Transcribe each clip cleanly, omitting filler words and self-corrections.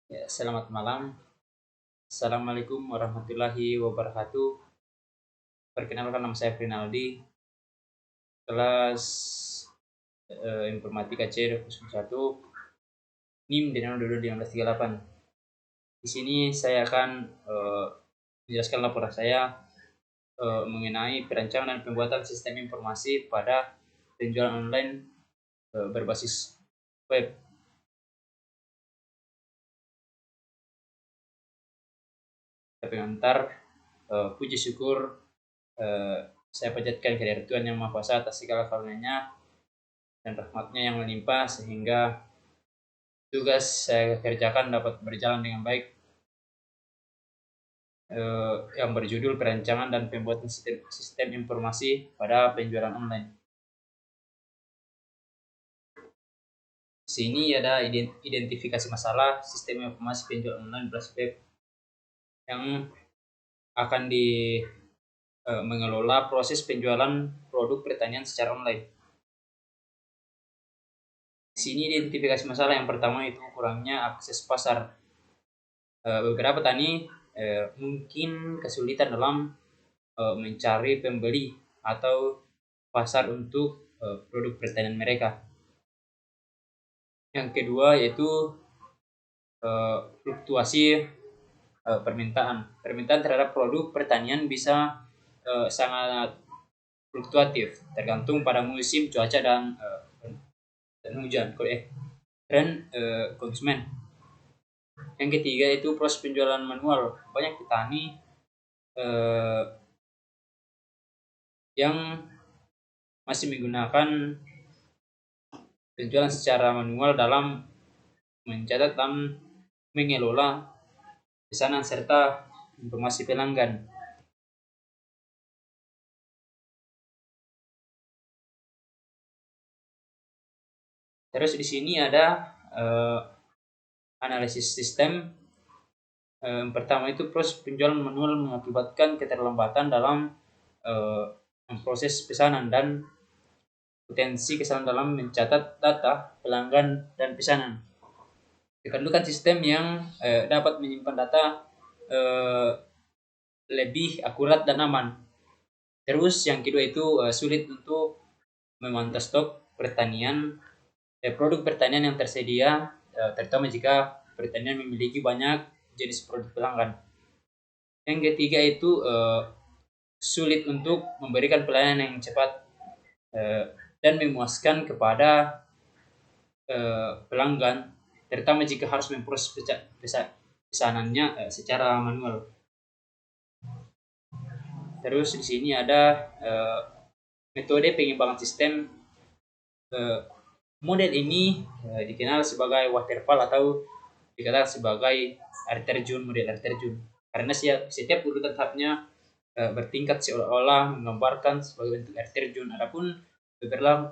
Ya, selamat malam. Assalamualaikum warahmatullahi wabarakatuh. Perkenalkan nama saya Rinaldi, kelas Informatika C 01, NIM di 0221538. Di sini saya akan menjelaskan laporan saya mengenai perancangan dan pembuatan sistem informasi pada penjualan online berbasis web. Pengantar, puji syukur saya panjatkan kehadirat Tuhan Yang Maha Kuasa atas segala karunia-Nya dan rahmat-Nya yang melimpah sehingga tugas saya kerjakan dapat berjalan dengan baik, yang berjudul perancangan dan pembuatan sistem informasi pada penjualan online. Sini ada identifikasi masalah sistem informasi penjualan online berbasis web yang akan mengelola proses penjualan produk pertanian secara online. Sini identifikasi masalah yang pertama itu kurangnya akses pasar. Beberapa petani mungkin kesulitan dalam mencari pembeli atau pasar untuk produk pertanian mereka. Yang kedua yaitu fluktuasi permintaan. Permintaan terhadap produk pertanian bisa sangat fluktuatif, tergantung pada musim, cuaca dan hujan dan konsumen. Yang ketiga itu proses penjualan manual. Banyak petani yang masih menggunakan penjualan secara manual dalam mencatat dan mengelola pesanan serta informasi pelanggan. Terus di sini ada analisis sistem. Yang pertama itu proses penjualan manual mengakibatkan keterlambatan dalam memproses pesanan dan potensi kesalahan dalam mencatat data pelanggan dan pesanan. Diperlukan sistem yang dapat menyimpan data lebih akurat dan aman. Terus yang kedua itu sulit untuk memantau stok produk pertanian yang tersedia, terutama jika pertanian memiliki banyak jenis produk pelanggan. Yang ketiga itu sulit untuk memberikan pelayanan yang cepat dan memuaskan kepada pelanggan, terutama jika harus memproses pesanannya secara manual. Terus di sini ada metode pengembangan sistem. Model ini dikenal sebagai waterfall atau dikatakan sebagai air terjun, model air terjun, karena setiap urutan tahapnya bertingkat seolah-olah menggambarkan sebagai bentuk air terjun. Adapun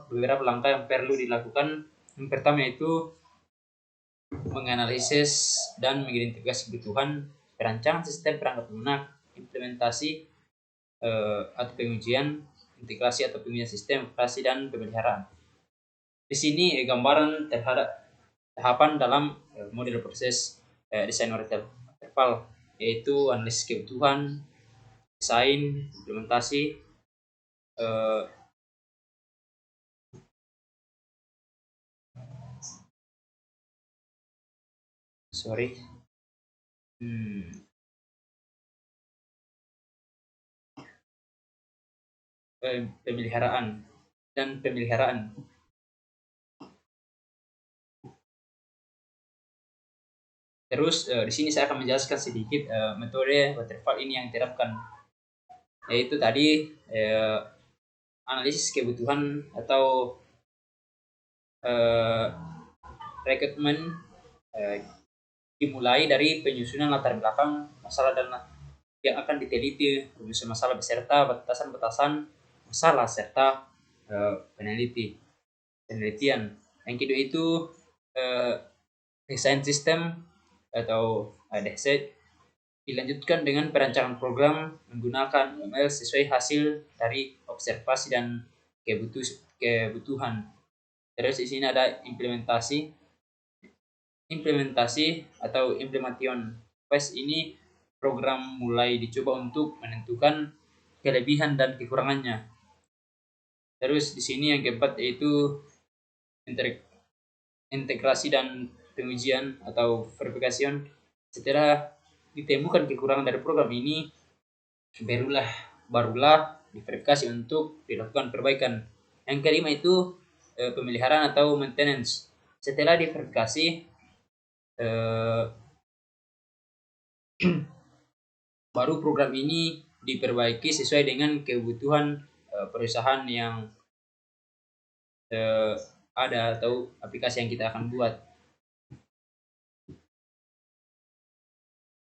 beberapa langkah yang perlu dilakukan. Yang pertama itu menganalisis dan mengidentifikasi kebutuhan, perancangan sistem perangkat lunak, implementasi atau pengujian, integrasi atau pengujian sistem, operasi dan pemeliharaan. Di sini gambaran terhadap tahapan dalam model proses desain waterfall, yaitu analisis kebutuhan, desain, implementasi, pemeliharaan dan pemeliharaan. Terus di sini saya akan menjelaskan sedikit metode waterfall ini yang diterapkan, yaitu tadi analisis kebutuhan atau rekrutmen dimulai dari penyusunan latar belakang masalah dan yang akan diteliti, rumus masalah beserta batasan-batasan masalah serta penelitian. Yang kedua itu desain sistem atau desain dilanjutkan dengan perancangan program menggunakan ML sesuai hasil dari observasi dan kebutuhan. Terus di sini ada implementasi. Implementasi atau implementation phase ini program mulai dicoba untuk menentukan kelebihan dan kekurangannya. Terus di sini yang keempat yaitu integrasi dan pengujian atau verification. Setelah ditemukan kekurangan dari program ini, barulah diverifikasi untuk dilakukan perbaikan. Yang kelima itu pemeliharaan atau maintenance. Setelah diverifikasi, baru program ini diperbaiki sesuai dengan kebutuhan perusahaan yang ada atau aplikasi yang kita akan buat.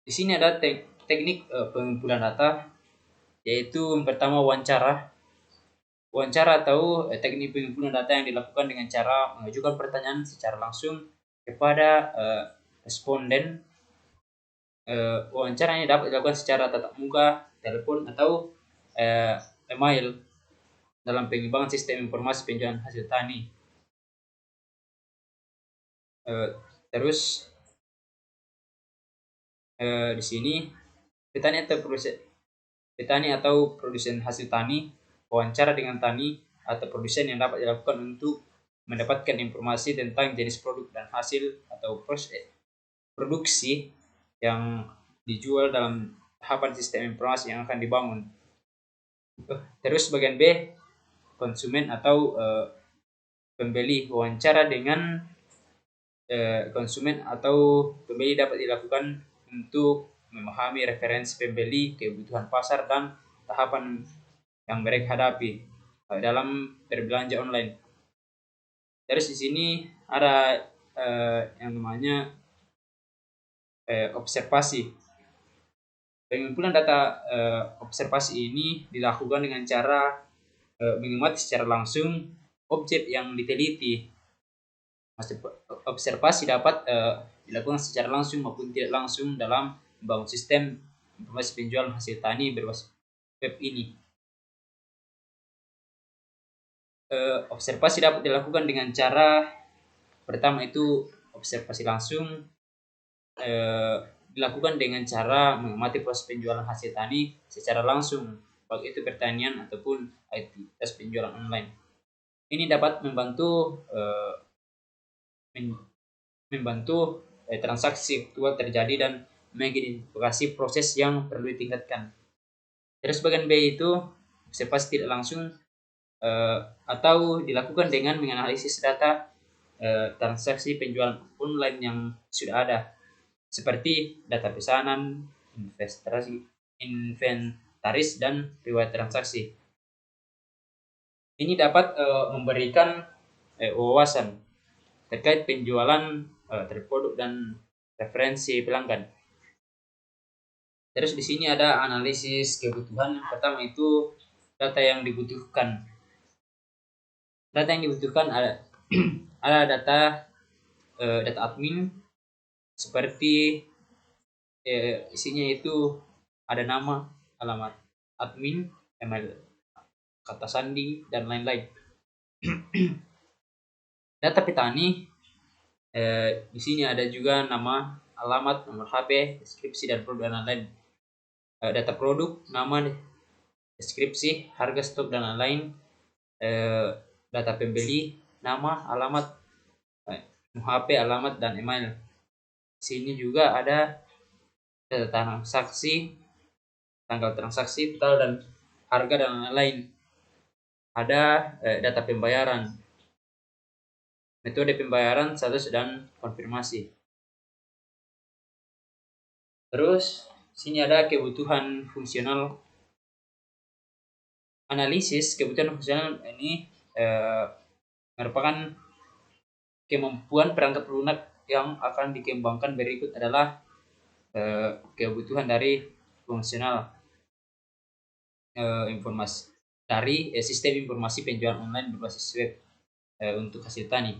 Di sini ada teknik pengumpulan data, yaitu yang pertama wawancara. Wawancara atau teknik pengumpulan data yang dilakukan dengan cara mengajukan pertanyaan secara langsung kepada responden. Wawancara ini dapat dilakukan secara tatap muka, telepon, atau email dalam pengembangan sistem informasi penjualan hasil tani. Terus di sini petani atau produsen hasil tani wawancara dengan tani atau produsen yang dapat dilakukan untuk mendapatkan informasi tentang jenis produk dan hasil atau proses produksi yang dijual dalam tahapan sistem informasi yang akan dibangun. Terus bagian B, konsumen atau pembeli. Wawancara dengan konsumen atau pembeli dapat dilakukan untuk memahami referensi pembeli, kebutuhan pasar, dan tahapan yang mereka hadapi dalam berbelanja online. Terus di sini ada yang namanya observasi. Pengumpulan data observasi ini dilakukan dengan cara mengamati secara langsung objek yang diteliti. Observasi dapat dilakukan secara langsung maupun tidak langsung dalam membangun sistem informasi penjualan hasil tani berbasis web ini. Observasi dapat dilakukan dengan cara pertama itu observasi langsung dilakukan dengan cara mengamati proses penjualan hasil tani secara langsung, baik itu pertanian ataupun aktivitas penjualan online. Ini dapat membantu transaksi aktual terjadi dan mengidentifikasi proses yang perlu ditingkatkan. Terus bagian B itu observasi tidak langsung atau dilakukan dengan menganalisis data transaksi penjualan online yang sudah ada, seperti data pesanan, inventaris, dan riwayat transaksi. Ini dapat memberikan wawasan terkait penjualan produk dan referensi pelanggan. Terus di sini ada analisis kebutuhan. Yang pertama itu data yang dibutuhkan. Data yang dibutuhkan ada data admin, seperti isinya itu ada nama, alamat admin, email, kata sandi, dan lain-lain. Data petani di sini ada juga nama, alamat, nomor HP, deskripsi, dan produk dan lain-lain. Data produk, nama, deskripsi, harga, stok, dan lain-lain. Data pembeli, nama, alamat, HP, alamat, dan email. Sini juga ada data transaksi, tanggal transaksi, total, dan harga, dan lain-lain. Ada data pembayaran, metode pembayaran, status, dan konfirmasi. Terus sini ada kebutuhan fungsional. Analisis kebutuhan fungsional ini merupakan kemampuan perangkat lunak yang akan dikembangkan. Berikut adalah kebutuhan dari fungsional informasi dari sistem informasi penjualan online berbasis web untuk hasil tani.